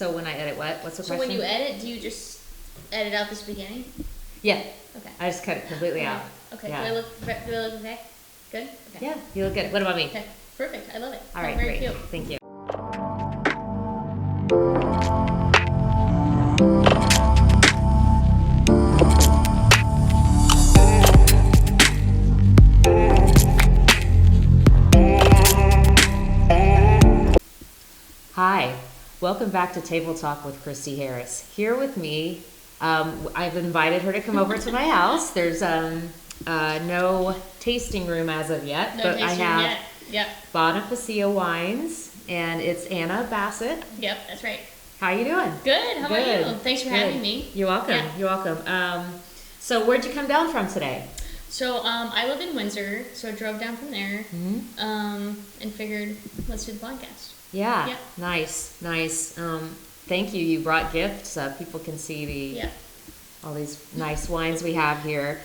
So when I edit what? What's the question? So when you edit, do you just edit out this beginning? Yeah. Okay. I just cut it completely out. Okay. Yeah. Do I look okay? Good? Okay. Yeah, you look good. What about me? Okay. Perfect. I love it. All right, very great. cute. Thank you. Hi, welcome back to Table Talk with Kristy Harris. Here with me, I've invited her to come over to my house. There's no tasting room as of yet, No but I tasting have yet. Yep. Bonifacia Wines, and it's Anna Bassett. Yep, that's right. How you doing? Good. How about you? Thanks for Good. having me. You're welcome. Yeah. You're welcome. So where'd you come down from today? So I live in Windsor, so I drove down from there, Mm-hmm. and figured let's do the podcast. Yeah. Yeah. Nice. Thank you. You brought gifts. People can see all these nice wines we have here.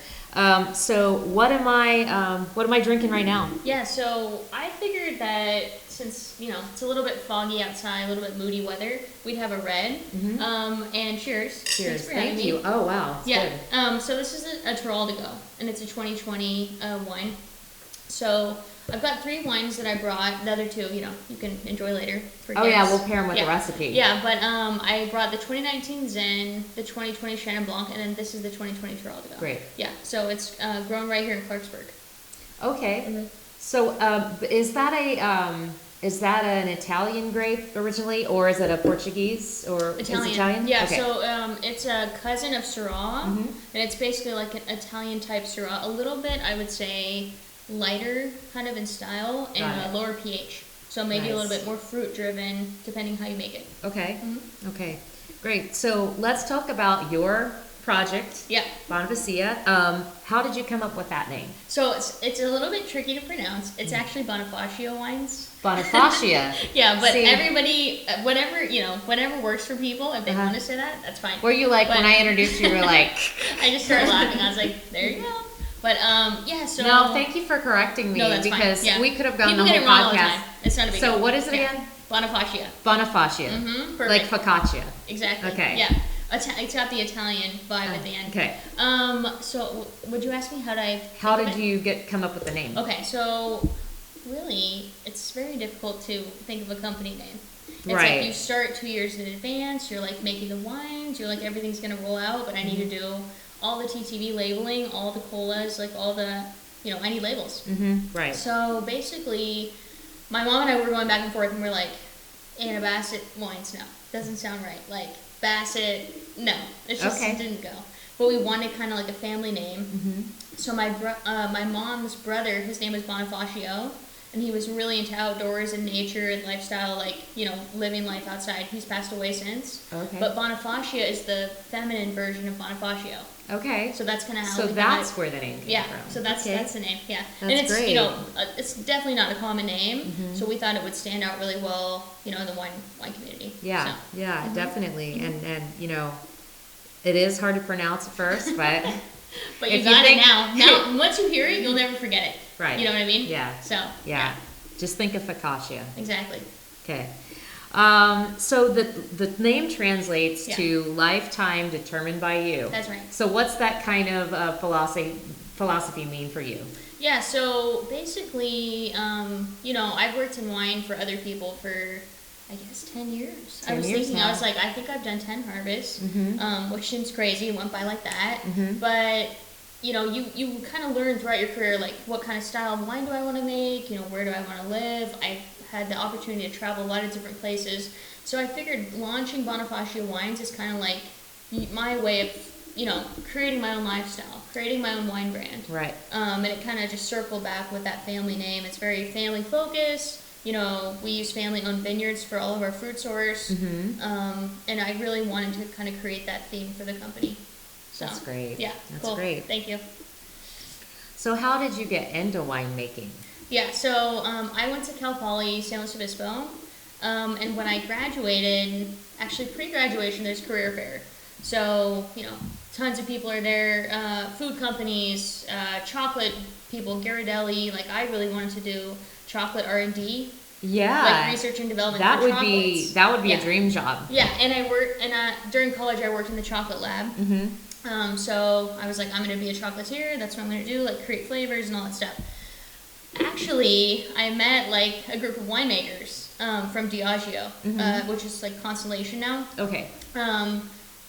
So what am I drinking right now? Yeah, so I figured that since, it's a little bit foggy outside, a little bit moody weather, we'd have a red. Mm-hmm. And cheers. Cheers. Thanks for having Thank me. you. Oh, wow. It's Yeah. good. So this is a Teroldego, and it's a 2020 wine. So I've got 3 wines that I brought. The other 2, you can enjoy later. For Oh, yeah. guests. We'll pair them with the recipe. Yeah, but I brought the 2019 Zin, the 2020 Chenin Blanc, and then this is the 2020 Teroldego. Great. Yeah, so it's grown right here in Clarksburg. Okay. Mm-hmm. So is that an Italian grape originally, or is it a Portuguese, or Italian. Is it Italian? Yeah, Okay. so it's a cousin of Syrah, Mhm. and it's basically like an Italian type Syrah. A little bit, I would say, lighter kind of in style and Got a it. lower pH. So maybe a little Nice. bit more fruit driven, depending how you make it. Okay. Mhm. Okay. Great. So let's talk about your project, Yeah. Bonifacia. How did you come up with that name? So it's a little bit tricky to pronounce. It's actually Bonifacia Wines. Bonifacia. Yeah, but See- everybody, whatever works for people. If they Uh-huh. want to say that, that's fine. Were you like, But- when I introduced you, you were like, I just started laughing. I was like, there you go. But yeah, so no, thank you for correcting me, No, that's fine. because Yeah. we could have gone people the get whole it wrong all the podcast. time. It's not a big So deal. what is it Yeah. again? Bonifacia. Bonifacia. Mm-hmm. Like focaccia. Exactly. Okay. Yeah. It's got the Italian vibe at the end. Okay. So would you ask me how did I? How think did of it? you come up with the name? Okay, so really, it's very difficult to think of a company name. It's Right. like you start 2 years in advance. You're like making the wines. You're like everything's gonna roll out, but I need to do all the TTV labeling, all the colas, like all the, I need labels. Mm-hmm. Right. So basically, my mom and I were going back and forth, and we're like, Anna Bassett Wines, no, doesn't sound right. Like Bassett, no, it just Okay. didn't go. But we wanted kind of like a family name. Mm-hmm. So my mom's brother, his name was Bonifacio, and he was really into outdoors and nature and lifestyle, like, living life outside. He's passed away since. Okay. But Bonifacia is the feminine version of Bonifacio. Okay. So that's kind of how So we that's got where the name came yeah, from. so that's Okay. the name, yeah. That's and it's, great. It's definitely not a common name, Mhm. so we thought it would stand out really well, in the wine community. Yeah, So, yeah, Mhm. definitely. And it is hard to pronounce at first, but but you If you got think- it now. Now, once you hear it, you'll never forget it. right. You know what I mean? Yeah. So, Yeah. Just think of focaccia. exactly. Okay. So the name translates Yeah. to lifetime determined by you. That's right. So what's that kind of philosophy mean for you? Yeah, so basically, I've worked in wine for other people for, I guess, 10 years. 10 I was years thinking, now. I was like, I think I've done 10 harvests, Mhm. which seems crazy. It went by like that. Mhm. But, you kind of learn throughout your career, like, what kind of style of wine do I want to make? Where do I want to live? I've had the opportunity to travel a lot of different places. So I figured launching Bonifacia Wines is kind of like my way of, creating my own lifestyle, creating my own wine brand. Right. And it kind of just circled back with that family name. It's very family focused. We use family-owned vineyards for all of our fruit source. Mhm. And I really wanted to kind of create that theme for the company. So, That's great. Yeah, That's cool. great. Thank you. So how did you get into winemaking? Yeah, so I went to Cal Poly San Luis Obispo. And when I graduated, actually pre-graduation, there's career fair. So, tons of people are there, food companies, chocolate people, Ghirardelli. Like, I really wanted to do chocolate R&D. Yeah. Like research and development for chocolates. That would be a dream job. Yeah, and I worked, and during college I worked in the chocolate lab. So I was like, I'm going to be a chocolatier. That's what I'm going to do, like create flavors and all that stuff. Actually, I met like a group of winemakers from Diageo, which is like Constellation now. Okay.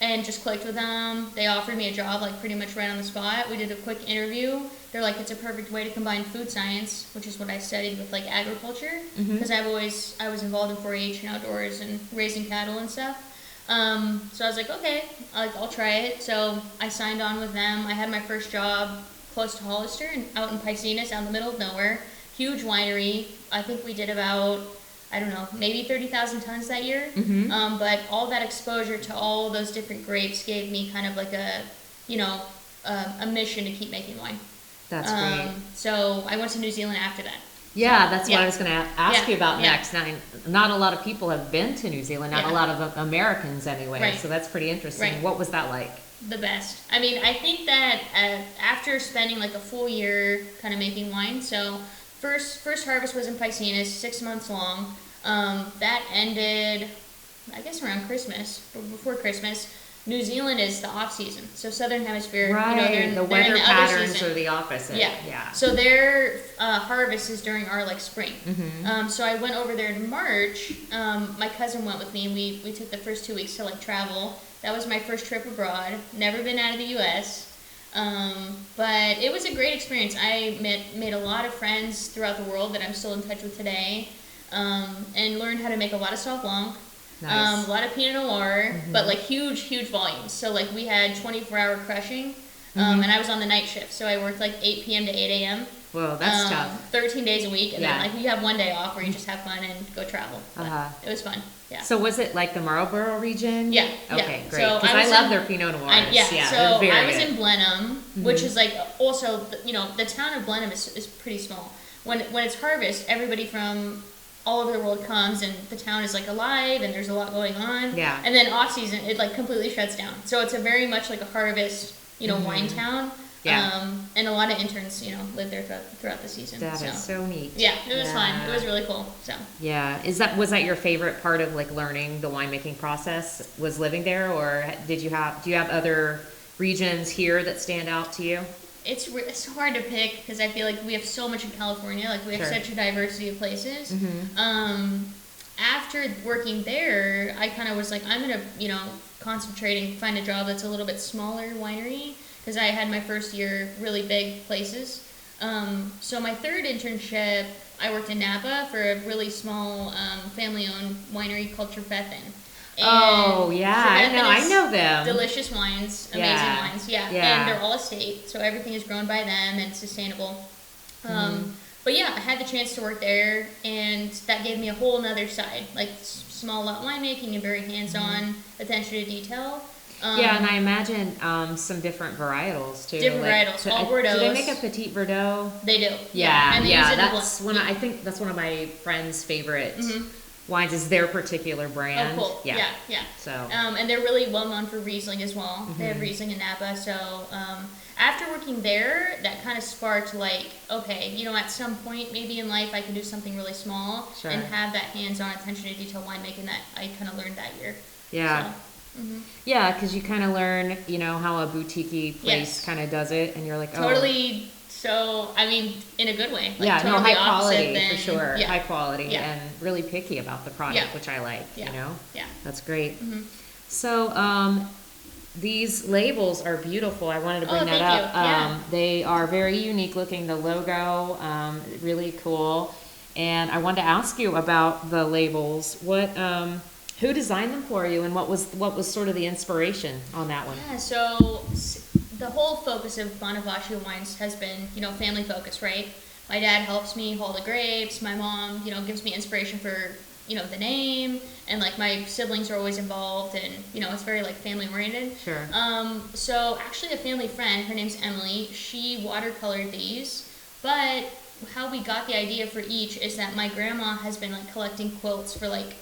And just clicked with them. They offered me a job like pretty much right on the spot. We did a quick interview. They're like, it's a perfect way to combine food science, which is what I studied, with like agriculture, because I was involved in 4-H and outdoors and raising cattle and stuff. So I was like, okay, I'll try it. So I signed on with them. I had my first job close to Hollister and out in Piscinas, out in the middle of nowhere. Huge winery. I think we did about, I don't know, maybe 30,000 tons that year. But all that exposure to all those different grapes gave me kind of like a, a mission to keep making wine. That's great. So I went to New Zealand after that. Yeah, that's what I was going to ask you about next. Now, not a lot of people have been to New Zealand, not a lot of Americans anyway, so that's pretty interesting. What was that like? The best. I mean, I think that after spending like a full year kind of making wine, so first harvest was in Piscinas, 6 months long. That ended, I guess, around Christmas, before Christmas. New Zealand is the off season, so Southern Hemisphere. Right, the weather patterns are the opposite. Yeah. So their harvest is during our like spring. So I went over there in March. My cousin went with me, and we took the first 2 weeks to like travel. That was my first trip abroad. Never been out of the U.S. But it was a great experience. I made a lot of friends throughout the world that I'm still in touch with today, and learned how to make a lot of Sauv Blanc. Nice. A lot of Pinot Noir, but like huge volumes. So like we had 24-hour crushing, and I was on the night shift, so I worked like 8 p.m. to 8 a.m. Whoa, that's tough. 13 days a week, and then like you have one day off where you just have fun and go travel. It was fun. Yeah. So was it like the Marlborough region? Yeah. Okay, great. So because I love their Pinot Noirs. So I was in Blenheim, which is like also the town of Blenheim is pretty small. When it's harvest, everybody from all over the world comes, and the town is like alive, and there's a lot going on. Yeah. And then off season, it like completely shuts down. So it's a very much like a harvest, wine town. Yeah. And a lot of interns, live there throughout the season. That is so neat. Yeah, it was fun. It was really cool. So. Yeah. Was that your favorite part of like learning the winemaking process? Was living there, or do you have other regions here that stand out to you? It's hard to pick because I feel like we have so much in California. Like we have such a diversity of places. After working there, I kind of was like, I'm gonna concentrate and find a job that's a little bit smaller winery, because I had my first year really big places. So my third internship, I worked in Napa for a really small family-owned winery called Trefethen. I know them. Delicious wines, amazing wines, and they're all estate, so everything is grown by them and sustainable. But yeah, I had the chance to work there, and that gave me a whole nother side, like small lot winemaking and very hands-on attention to detail. And I imagine some different varietals too. Different varietals, all Bordeaux. Do they make a Petit Verdot? They do. Yeah. I think that's one of my friends' favorite wines, is their particular brand. Oh, cool. Yeah. So. And they're really well known for Riesling as well. They have Riesling in Napa. So after working there, that kind of sparked like, okay, at some point maybe in life I can do something really small and have that hands-on attention to detail winemaking that I kind of learned that year. Yeah. So, yeah, because you kind of learn, how a boutique place kind of does it, and you're like, totally. So, I mean, in a good way. Like, high quality for sure. Yeah. High quality and really picky about the product, which I like, Yeah. That's great. So, these labels are beautiful. I wanted to bring that up. They are very unique looking. The logo, really cool. And I wanted to ask you about the labels. Who designed them for you, and what was sort of the inspiration on that one? Yeah, so the whole focus of Bonifacia Wines has been, family focus, right? My dad helps me haul the grapes. My mom, gives me inspiration for, the name, and like my siblings are always involved, and it's very like family oriented. Sure. So actually, a family friend, her name's Emily. She watercolored these, but how we got the idea for each is that my grandma has been like collecting quilts for like,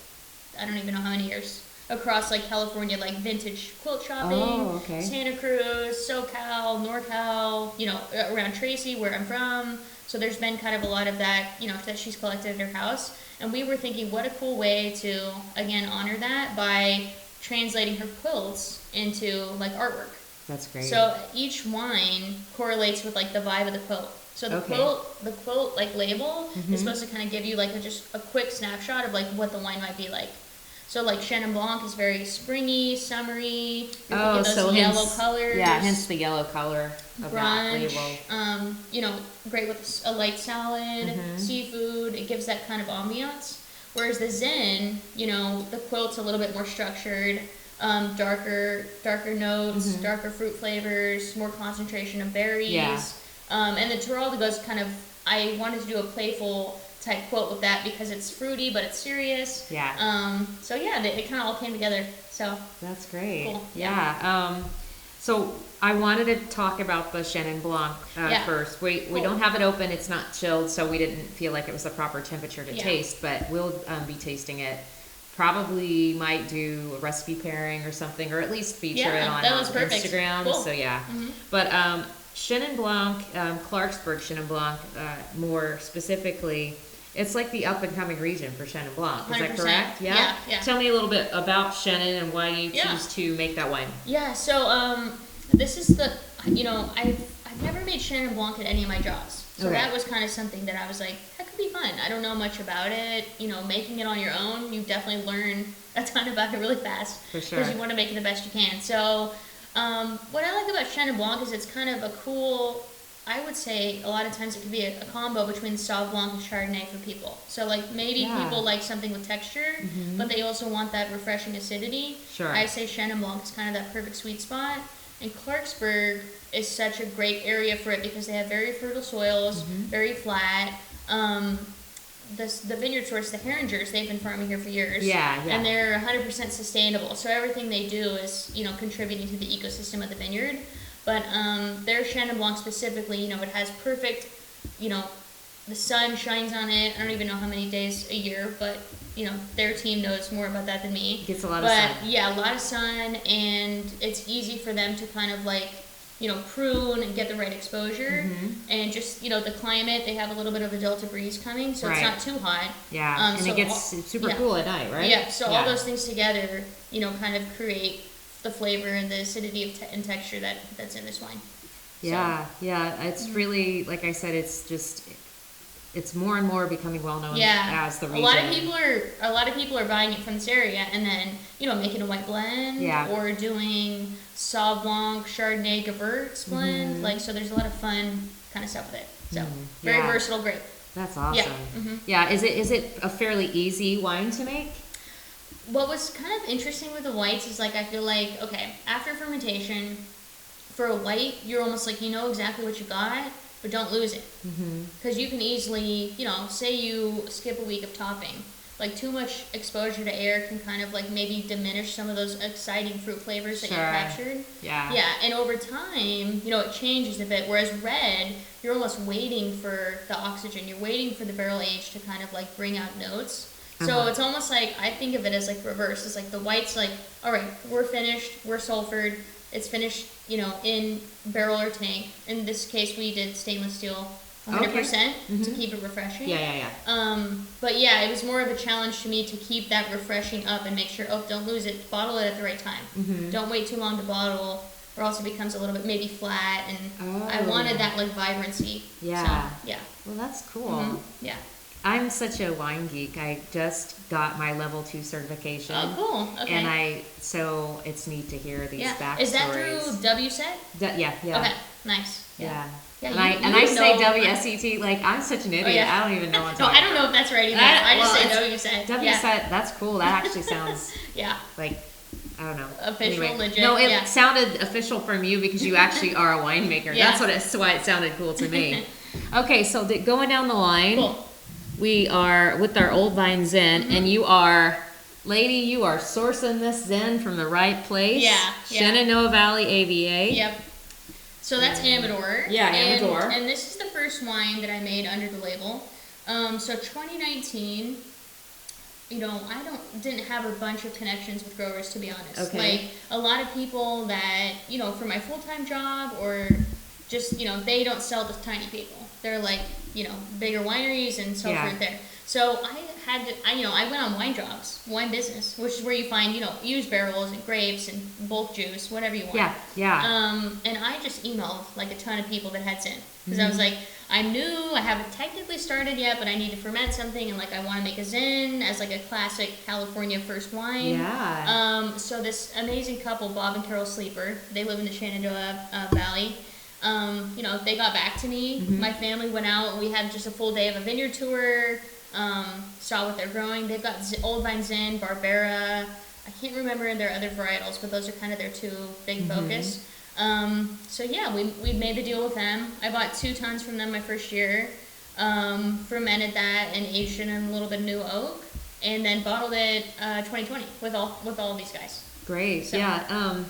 I don't even know how many years. across like California, like vintage quilt shopping, Santa Cruz, SoCal, NorCal, you know, around Tracy, where I'm from. So there's been kind of a lot of that, you know, that she's collected at her house. And we were thinking, what a cool way to, again, honor that by translating her quilts into like artwork. That's great. So each wine correlates with like the vibe of the quilt. So the quilt like label is supposed to kind of give you like just a quick snapshot of like what the wine might be like. So like Chenin Blanc is very springy, summery. So yellow colors. Yeah, hence the yellow color of that label. You know, great with a light salad, seafood. It gives that kind of ambiance. Whereas the Zin, you know, the quilt's a little bit more structured, darker notes, darker fruit flavors, more concentration of berries. Yeah. And the Teroldego is kind of, I wanted to do a playful type quilt with that because it's fruity but it's serious. Yeah. So yeah, it kind of all came together. So that's great. Cool. Yeah. So I wanted to talk about the Chenin Blanc first. We don't have it open. It's not chilled, so we didn't feel like it was the proper temperature to taste. But we'll be tasting it. Probably might do a recipe pairing or something, or at least feature it on Instagram. Cool. So yeah. But Chenin Blanc, Clarksburg Chenin Blanc, more specifically, it's like the up-and-coming region for Chenin Blanc. Is that correct? Yeah? Yeah. Tell me a little bit about Chenin and why you choose to make that wine. Yeah, so this is the, you know, I've never made Chenin Blanc at any of my jobs. So that was kind of something that I was like, that could be fun. I don't know much about it. You know, making it on your own, you definitely learn a ton about it really fast. For sure. Because you want to make it the best you can. So what I like about Chenin Blanc is it's kind of a cool, I would say a lot of times it could be a combo between Sauv Blanc and Chardonnay for people. So like maybe people like something with texture, but they also want that refreshing acidity. Sure. I say Chenin Blanc is kind of that perfect sweet spot. And Clarksburg is such a great area for it because they have very fertile soils, very flat. The vineyard source, the Herringers, they've been farming here for years. Yeah. And they're 100% sustainable. So everything they do is, you know, contributing to the ecosystem of the vineyard. But their Chenin Blanc specifically, you know, it has perfect, you know, the sun shines on it. I don't even know how many days a year, but, you know, their team knows more about that than me. It gets a lot of sun. But yeah, a lot of sun, and it's easy for them to kind of like, you know, prune and get the right exposure. And just, you know, the climate, they have a little bit of a delta breeze coming, so it's not too hot. Yeah, and so it gets super cool at night, right? Yeah, so all those things together, you know, kind of create the flavor and the acidity and texture that's in this wine. Yeah, it's really, like I said, it's more and more becoming well known as the region. A lot of people are buying it from this area and then, you know, making a white blend or doing Sauv Blanc, Chardonnay, Gewurz blend. Like, so there's a lot of fun kind of stuff with it. So very versatile grape. That's awesome. Yeah. Is it a fairly easy wine to make? What was kind of interesting with the whites is like, I feel like, okay, after fermentation, for a white, you're almost like, you know exactly what you got, but don't lose it. Because you can easily, you know, say you skip a week of topping, like too much exposure to air can kind of like maybe diminish some of those exciting fruit flavors that you captured. Yeah, and over time, you know, it changes a bit. Whereas red, you're almost waiting for the oxygen. You're waiting for the barrel age to kind of like bring out notes. So it's almost like, I think of it as like reverse. It's like the white's like, all right, we're finished, we're sulfured, it's finished, you know, in barrel or tank. In this case, we did stainless steel 100% to keep it refreshing. But yeah, it was more of a challenge to me to keep that refreshing up and make sure, don't lose it, bottle it at the right time. Don't wait too long to bottle, or else it becomes a little bit maybe flat, and I wanted that like vibrancy. Yeah. So, yeah. Well, that's cool. Yeah. I'm such a wine geek. I just got my level 2 certification. Oh, cool. Okay. So it's neat to hear these backstories. Is that through WSET? Yeah. Okay, nice. Yeah. Yeah, and I say WSET, like, I'm such an idiot. I don't even know what to I don't know if that's right either. I just say WSET. WSET, that's cool. That actually sounds like, I don't know. Official, legit. No, it sounded official from you because you actually are a winemaker. That's why it sounded cool to me. Okay, so going down the line. Cool. We are with our Old Vine Zin, and you are sourcing this Zin from the right place. Shenandoah Valley AVA. Yep. So that's Amador. Yeah, Amador. And this is the first wine that I made under the label. So 2019, I didn't have a bunch of connections with growers, to be honest. Okay. Like, a lot of people that, for my full-time job or just, they don't sell to tiny people. They're like, bigger wineries and so forth there. So I went on wine jobs, wine business, which is where you find, used barrels and grapes and bulk juice, whatever you want. Yeah. And I just emailed like a ton of people that had Zin. Because I was like, I haven't technically started yet, but I need to ferment something, and like I want to make a Zin as like a classic California first wine. Yeah. So this amazing couple, Bob and Carol Sleeper, they live in the Shenandoah Valley. They got back to me. My family went out. We had just a full day of a vineyard tour. Saw what they're growing. They've got Old Vine Zinfandel, Barbera. I can't remember their other varietals, but those are kind of their two big focus. So yeah, we made the deal with them. I bought 2 tons from them my first year, fermented that and aged it in a little bit of new oak, and then bottled it 2020 with all of these guys. Great. So, yeah.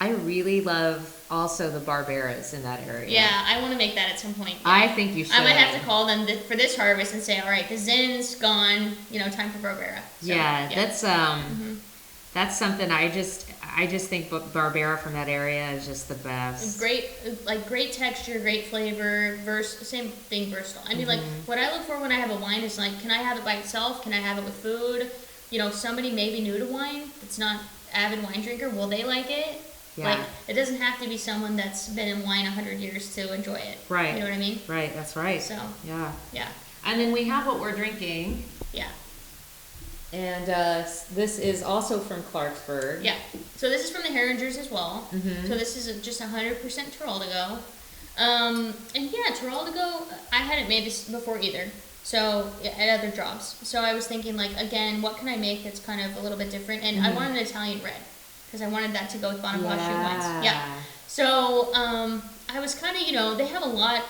I really love also the Barberas in that area. Yeah, I want to make that at some point. Yeah. I think you should. I might have to call them for this harvest and say, all right, the Zin's gone, time for Barbera. So, that's something I just think Barbera from that area is just the best. Great texture, great flavor, same thing, versatile. I mean, like, what I look for when I have a wine is like, can I have it by itself? Can I have it with food? Somebody maybe new to wine that's not avid wine drinker, will they like it? Yeah. Like, it doesn't have to be someone that's been in wine 100 years to enjoy it. Right. You know what I mean? Right, that's right. So, yeah. Yeah. And then we have what we're drinking. Yeah. And this is also from Clarksburg. Yeah. So this is from the Herringers as well. So this is just 100% Teroldego. And yeah, Teroldego, I hadn't made this before either. So, at other jobs. So I was thinking, like, again, what can I make that's kind of a little bit different? And I wanted an Italian red, because I wanted that to go with Bonifacia Wines. Yeah. So, I was kind of, they have a lot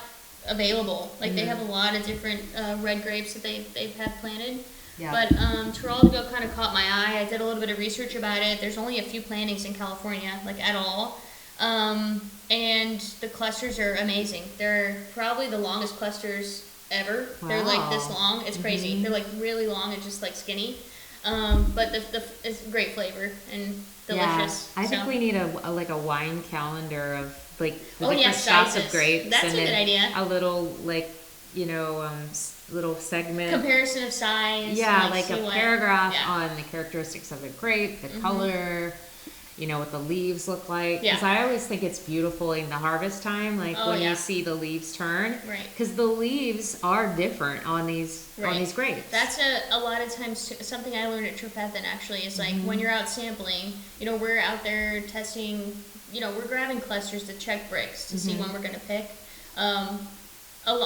available. Like, they have a lot of different red grapes that they've had planted. Yeah. But Teroldego kind of caught my eye. I did a little bit of research about it. There's only a few plantings in California, like, at all. And the clusters are amazing. They're probably the longest clusters ever. Wow. They're like this long. It's crazy. They're like really long and just like skinny. But it's great flavor and delicious. Yeah. I think we need a wine calendar of like the different shots of grapes. That's a good idea. A little little segment comparison of size. Yeah, like a paragraph on the characteristics of the grape, the color. What the leaves look like. Because I always think it's beautiful in the harvest time, like when you see the leaves turn. Right. Because the leaves are different on these grapes. That's a lot of times something I learned at Trefethen actually is like when you're out sampling, we're out there testing, we're grabbing clusters to check bricks to see when we're going to pick.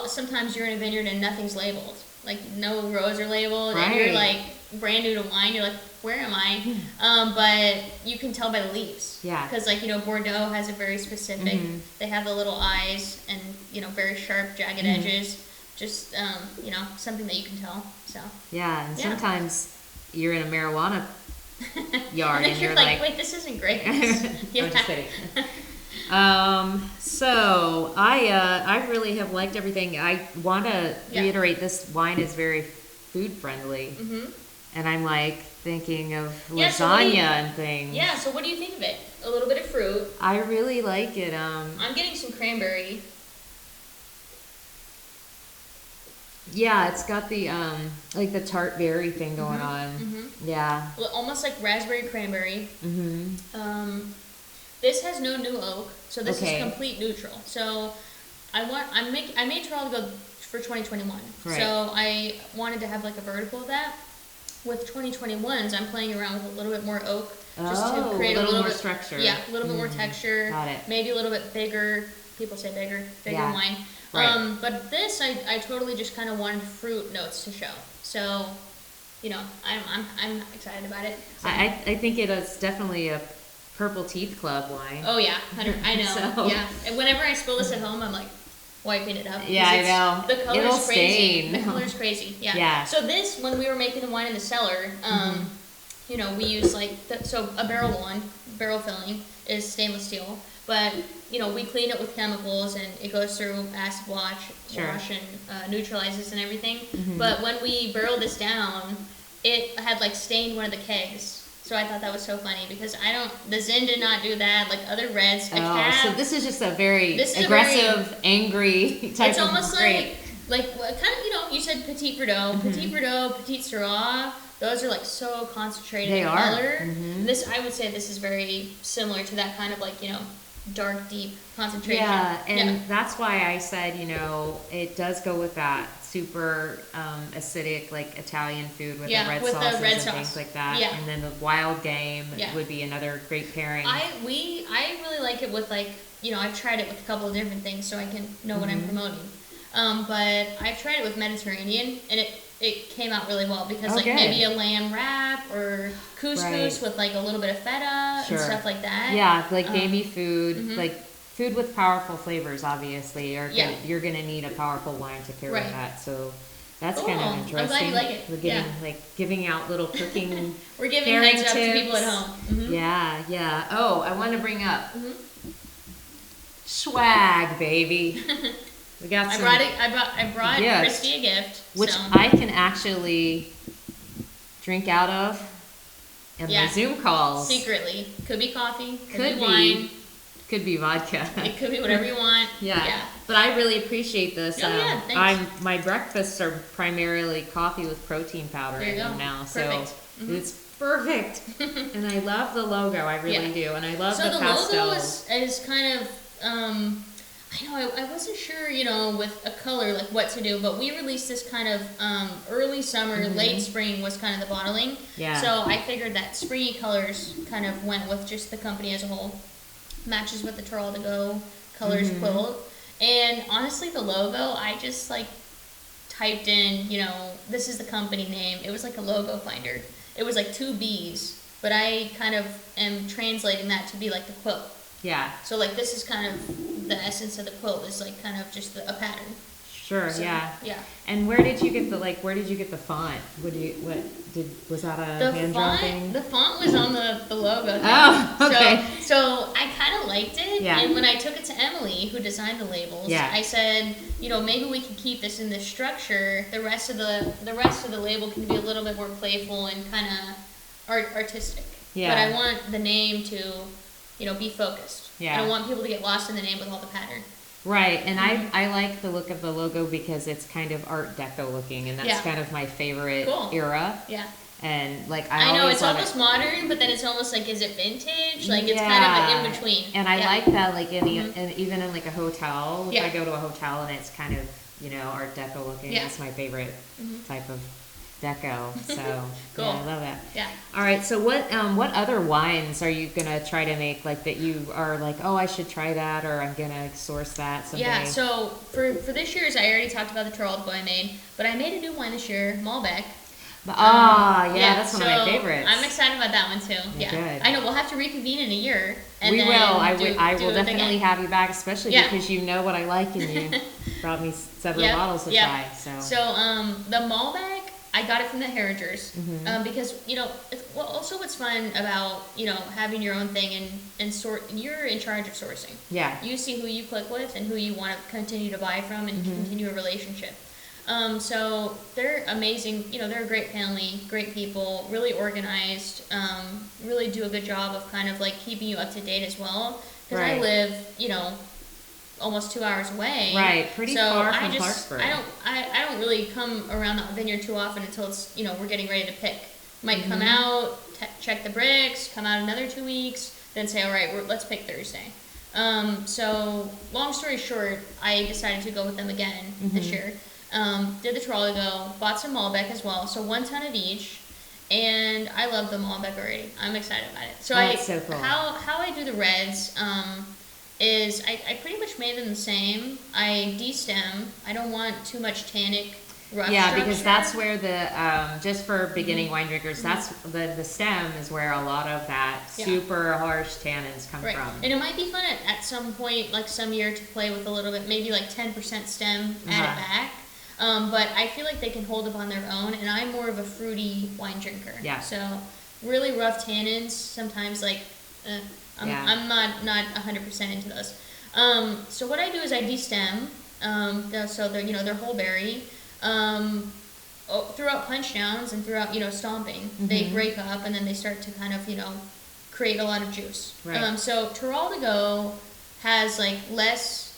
Sometimes you're in a vineyard and nothing's labeled. Like no rows are labeled and you're like brand new to wine. You're like, where am I? But you can tell by the leaves. Yeah. Because Bordeaux has a very specific, they have the little eyes and, very sharp, jagged edges. Just, something that you can tell. So. Yeah. And sometimes you're in a marijuana yard and you're like, wait, this isn't great. I'm just kidding. So I really have liked everything. I want to reiterate this wine is very food friendly. And I'm like thinking of lasagna and things. Yeah, so what do you think of it? A little bit of fruit. I really like it. I'm getting some cranberry. Yeah, it's got the like the tart berry thing going on. Yeah. Well, almost like raspberry cranberry. This has no new oak, so this is complete neutral. So I made Teroldego for 2021. Right. So I wanted to have like a vertical of that. With 2021s, I'm playing around with a little bit more oak just to create a little more bit structure. Yeah, a little bit more texture. Got it. Maybe a little bit bigger. People say bigger wine. Right. But this, I totally just kind of wanted fruit notes to show. So, I'm excited about it. So. I think it is definitely a Purple Teeth Club wine. Oh yeah, I know. So. Yeah, and whenever I spill this at home, I'm like wiping it up. Yeah, I know. The color's crazy. Stain. The color's crazy. Yeah. So this, when we were making the wine in the cellar, we use a barrel filling is stainless steel, but we clean it with chemicals and it goes through acid wash and neutralizes and everything. But when we barrel this down, it had like stained one of the kegs. So I thought that was so funny because the Zin did not do that like other reds. So this is just a very aggressive, angry type it's of almost grape. like kind of, you said Petit Verdot, Petit Verdot, Petit Syrah. Those are like so concentrated in color. This, I would say, this is very similar to that kind of like, dark, deep concentration. Yeah, and that's why I said, it does go with that super acidic, like Italian food with the red sauces and things like that. Yeah. And then the wild game would be another great pairing. I really like it with like, I've tried it with a couple of different things so I can know what I'm promoting. But I've tried it with Mediterranean, and it came out really well because maybe a lamb wrap or couscous with like a little bit of feta and stuff like that. Yeah, like gamey food, like food with powerful flavors. Obviously, you're gonna need a powerful wine to pair with that. So that's kind of interesting. I'm glad you like it. We're getting giving out little cooking. We're giving heads up to people at home. Yeah. Oh, I want to bring up swag, baby. We got some. I brought Kristy a gift, which I can actually drink out of in my Zoom calls secretly. Could be coffee, could be wine, could be vodka. It could be whatever you want. Yeah. But I really appreciate this. Thanks. My breakfasts are primarily coffee with protein powder there you go. Now, perfect. So it's perfect. And I love the logo. I really do, and I love the pastels. So the logo is kind of. I wasn't sure, with a color, like what to do, but we released this kind of early summer, late spring was kind of the bottling. Yeah. So I figured that springy colors kind of went with just the company as a whole. Matches with the Teroldego colors quilt. And honestly, the logo, I just like typed in, this is the company name. It was like a logo finder. It was like 2 B's, but I kind of am translating that to be like the quilt. Yeah. So like this is kind of the essence of the quilt is like kind of just a pattern. Sure. So, yeah. Yeah. And where did you get the font? Was that a hand drawn thing? The font was on the logo thing. Oh, okay. So I kind of liked it. Yeah. And when I took it to Emily, who designed the labels, I said, maybe we can keep this in this structure. The rest of the label can be a little bit more playful and kind of artistic. Yeah. But I want the name to be focused. Yeah. I don't want people to get lost in the name with all the pattern. Right, and I like the look of the logo because it's kind of Art Deco looking, and that's kind of my favorite era. Yeah. And like I know it's almost modern, but then it's almost like, is it vintage? Like it's kind of in between. And I like that, like in even in like a hotel. If I go to a hotel and it's kind of Art Deco looking, that's my favorite type of deco. So cool. I love that. Yeah. All right. So what other wines are you gonna try to make, like that you are like, oh, I should try that, or I'm gonna source that someday? Yeah. So for this year's, I already talked about the Teroldego I made, but I made a new wine this year, Malbec. That's one of my favorites. I'm excited about that one too. Yeah. Good. I know we'll have to reconvene in a year. And we will. I will definitely have you back, especially because you know what I like, and you brought me several bottles to try. So the Malbec, I got it from the Herringers because also what's fun about having your own thing and you're in charge of sourcing. Yeah. You see who you click with and who you want to continue to buy from and continue a relationship. So they're amazing. They're a great family, great people, really organized. Really do a good job of kind of like keeping you up to date as well. Because I live almost 2 hours away. Right, pretty far from Clarksburg. I don't really come around the vineyard too often until it's we're getting ready to pick. Might come out, check the bricks, come out another 2 weeks, then say, all right, let's pick Thursday. So long story short, I decided to go with them again this year. Did the Teroldego, bought some Malbec as well, so 1 ton of each. And I love the Malbec already. I'm excited about it. So so cool. How I do the reds is I pretty much made them the same. I de-stem. I don't want too much tannic rough structure. Because that's where the just for beginning wine drinkers, that's the stem is where a lot of that super harsh tannins come from. And it might be fun at some point, like some year, to play with a little bit, maybe like 10% stem, add it back. But I feel like they can hold up on their own, and I'm more of a fruity wine drinker. Yeah. So really rough tannins, sometimes like I'm not 100% into those. So what I do is I de-stem, so they're whole berry. throughout punch downs and throughout, stomping, they break up and then they start to kind of, create a lot of juice. Right. So Teroldego has like less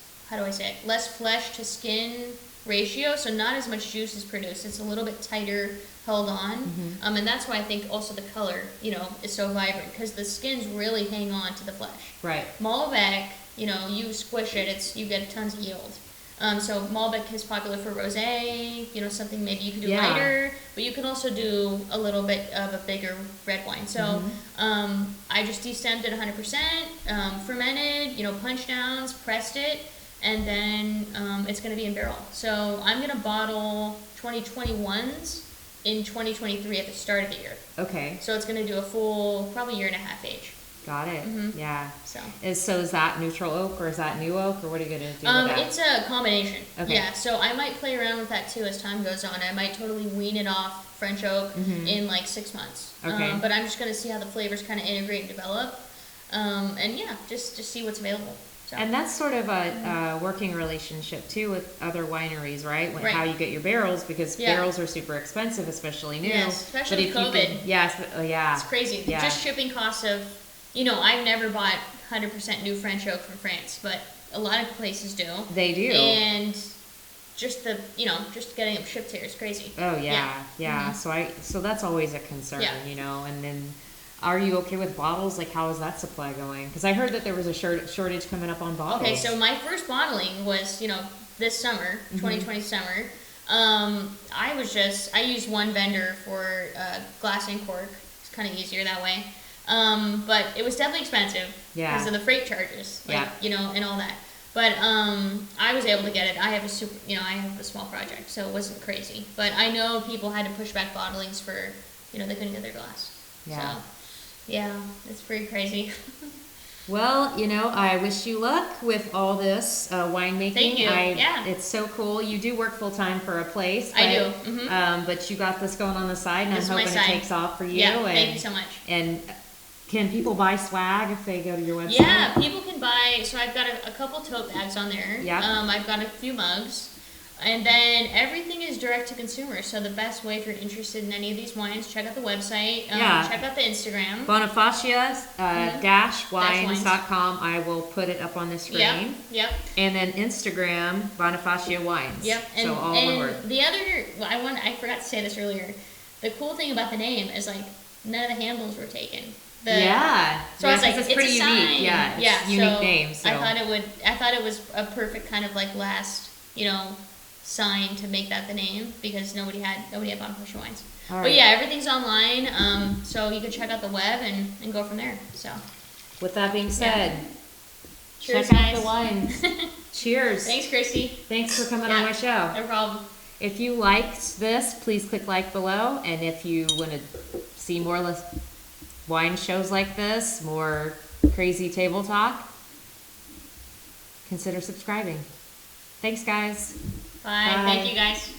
flesh to skin ratio, so not as much juice is produced. It's a little bit tighter held on. And that's why I think also the color, is so vibrant, because the skins really hang on to the flesh. Right. Malbec, you squish it, you get tons of yield. So Malbec is popular for rosé, something maybe you can do lighter, but you can also do a little bit of a bigger red wine. So I just destemmed it 100%, fermented, punch downs, pressed it, and then it's going to be in barrel. So I'm going to bottle 2021s in 2023 at the start of the year. Okay. So it's going to do a full, probably year and a half age. Got it. Yeah. So is that neutral oak or is that new oak, or what are you going to do with that? It's a combination. Okay. Yeah, so I might play around with that too as time goes on. I might totally wean it off French oak in like 6 months. Okay. But I'm just going to see how the flavors kind of integrate and develop. And yeah, just see what's available. So. And that's sort of a working relationship too with other wineries, right? Right. How you get your barrels, because barrels are super expensive, especially new. Yes, especially with COVID. Yeah. It's crazy. Yeah. Just shipping costs of, I've never bought 100% new French oak from France, but a lot of places do. They do. And just just getting them shipped here is crazy. Oh yeah. So that's always a concern, and then. Are you okay with bottles? Like, how is that supply going? Because I heard that there was a shortage coming up on bottles. Okay, so my first bottling was, this summer, 2020 summer. I used one vendor for glass and cork. It's kind of easier that way. But it was definitely expensive because of the freight charges, and all that. But I was able to get it. I have a small project, so it wasn't crazy. But I know people had to push back bottlings for, they couldn't get their glass. Yeah. So, yeah, it's pretty crazy. Well, I wish you luck with all this winemaking. Thank you. It's so cool. You do work full time for a place. But, I do. But you got this going on the side, and I'm hoping it takes off for you. Yeah, thank you so much. And can people buy swag if they go to your website? Yeah, people can buy. So I've got a couple tote bags on there. Yeah. I've got a few mugs. And then everything is direct to consumer. So the best way, if you're interested in any of these wines, check out the website. Check out the Instagram. Bonifacia wines.com. I will put it up on the screen. Yep. And then Instagram, Bonifacia Wines. Yep. So all one word. The other, I forgot to say this earlier. The cool thing about the name is like none of the handles were taken. So I was like, it's pretty unique. Yeah. It's unique name. So. I thought it was a perfect kind of like last, sign to make that the name, because nobody had Bonifacia Wines. Right. But yeah, everything's online, so you can check out the web and go from there. So with that being said, cheers, check guys. out the wines. Cheers. Thanks, Kristy. Thanks for coming on my show. No problem. If you liked this, please click like below, and if you want to see more wine shows like this, more crazy table talk, consider subscribing. Thanks, guys. Bye. Thank you, guys.